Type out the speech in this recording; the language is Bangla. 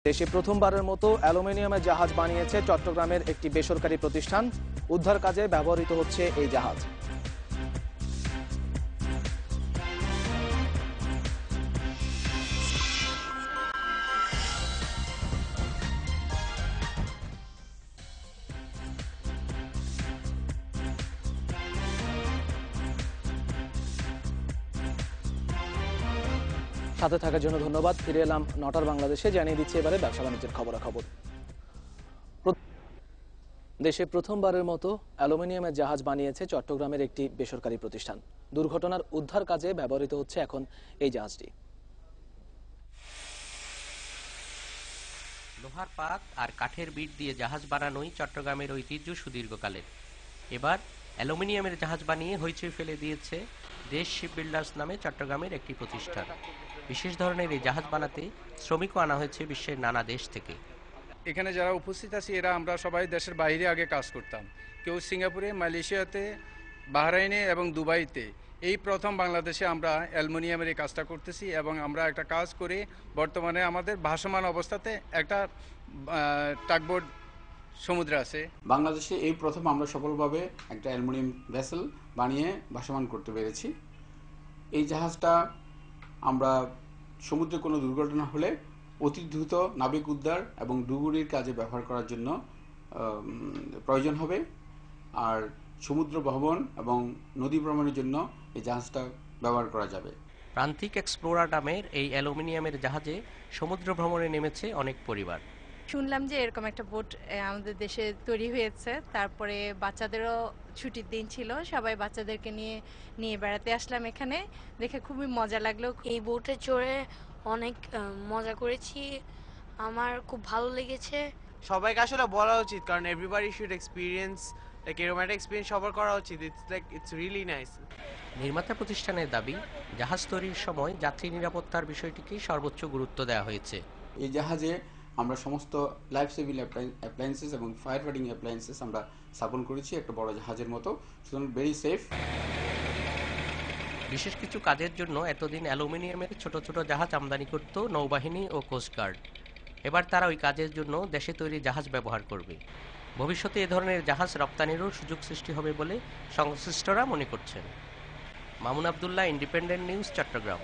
দেশে প্রথমবারের মতো অ্যালুমিনিয়ামের জাহাজ বানিয়েছে চট্টগ্রামের একটি বেসরকারি প্রতিষ্ঠান। উদ্ধার কাজে ব্যবহৃত হচ্ছে এই জাহাজ। সাথে থাকার জন্য ধন্যবাদ। ফিরে এলাম 9টার বাংলাদেশে। জানিয়ে দিচ্ছি এবারে ব্যবসা বাণিজ্যের খবরাখবর। দেশে প্রথমবারের মতো অ্যালুমিনিয়ামের জাহাজ বানিয়েছে চট্টগ্রামের একটি বেসরকারি প্রতিষ্ঠান। দুর্ঘটনার উদ্ধার কাজে ব্যবহৃত হচ্ছে এখন এই জাহাজটি। লোহার পাত আর কাঠের বিট দিয়ে জাহাজ বানানোই চট্টগ্রামের ঐতিহ্য সুদীর্ঘকালের। এবার অ্যালুমিনিয়ামের জাহাজ বানিয়ে হইচই ফেলে দিয়েছে দেশ শিপ বিল্ডার্স নামে চট্টগ্রামের একটি প্রতিষ্ঠান। বিশেষ ধরনের এই জাহাজ বানাতে শ্রমিকও আনা হয়েছে বিশ্বের নানা দেশ থেকে। এখানে যারা উপস্থিত আছি এরা আমরা সবাই দেশের বাইরে আগে কাজ করতাম। কেউ সিঙ্গাপুরে, মালয়েশিয়াতে, বাহরাইনে এবং দুবাইতে। এই প্রথম বাংলাদেশে আমরা অ্যালুমিনিয়ামের এই কাজটা করতেছি এবং আমরা একটা কাজ করে বর্তমানে আমাদের ভাসমান অবস্থাতে একটা টাগবোট সমুদ্রে আছে। বাংলাদেশে এই প্রথম আমরা সফলভাবে একটা অ্যালুমিনিয়াম ভেসেল বানিয়ে ভাসমান করতে পেরেছি। এই জাহাজটা আমরা সমুদ্রে কোনো দুর্ঘটনা হলে অতি দ্রুত নাবিক উদ্ধার এবং ডুবুরির কাজে ব্যবহার করার জন্য প্রয়োজন হবে। আর সমুদ্র ভ্রমণ এবং নদী ভ্রমণের জন্য এই জাহাজটা ব্যবহার করা যাবে। প্রান্তিক এক্সপ্লোরার নামের এই অ্যালুমিনিয়ামের জাহাজে সমুদ্র ভ্রমণে নেমেছে অনেক পরিবার। শুনলাম যে এরকম একটা বোট আমাদের দেশে তৈরি হয়েছে, তারপরে বাচ্চাদেরও ছুটির দিন ছিল, সবাই বাচ্চাদেরকে নিয়ে বেড়াতে আসলাম এখানে, দেখে খুবই মজা লাগলো। এই বোটে চড়ে অনেক মজা করেছি, আমার খুব ভালো লেগেছে। সবাইকে আসলে বলা উচিত, কারণ এভরিবডি শুড এক্সপিরিয়েন্স লাইক এরকম একটা এক্সপিরিয়েন্স সবার করা উচিত। It's really nice. নির্মাতা প্রতিষ্ঠানের দাবি, জাহাজ তৈরির সময় যাত্রী নিরাপত্তার বিষয়টিকে সর্বোচ্চ গুরুত্ব দেওয়া হয়েছে। এই জাহাজে আমরা সমস্ত লাইফ সেভিং অ্যাপ্লায়েন্সেস এবং ফায়ার ফাইটিং অ্যাপ্লায়েন্সেস আমরা স্থাপন করেছি একটা বড় জাহাজের মতো, সুতরাং ভেরি সেফ। বিশেষ কিছু কাজের জন্য এতদিন অ্যালুমিনিয়ামের ছোট ছোট জাহাজ আমদানি করত নৌবাহিনী ও কোস্টগার্ড। এবার তারা ওই কাজের জন্য দেশে তৈরি জাহাজ ব্যবহার করবে। ভবিষ্যতে এ ধরনের জাহাজ রপ্তানিরও সুযোগ সৃষ্টি হবে বলে সংশ্লিষ্টরা মনে করছেন। Mamun Abdullah, independent news, Chittagong.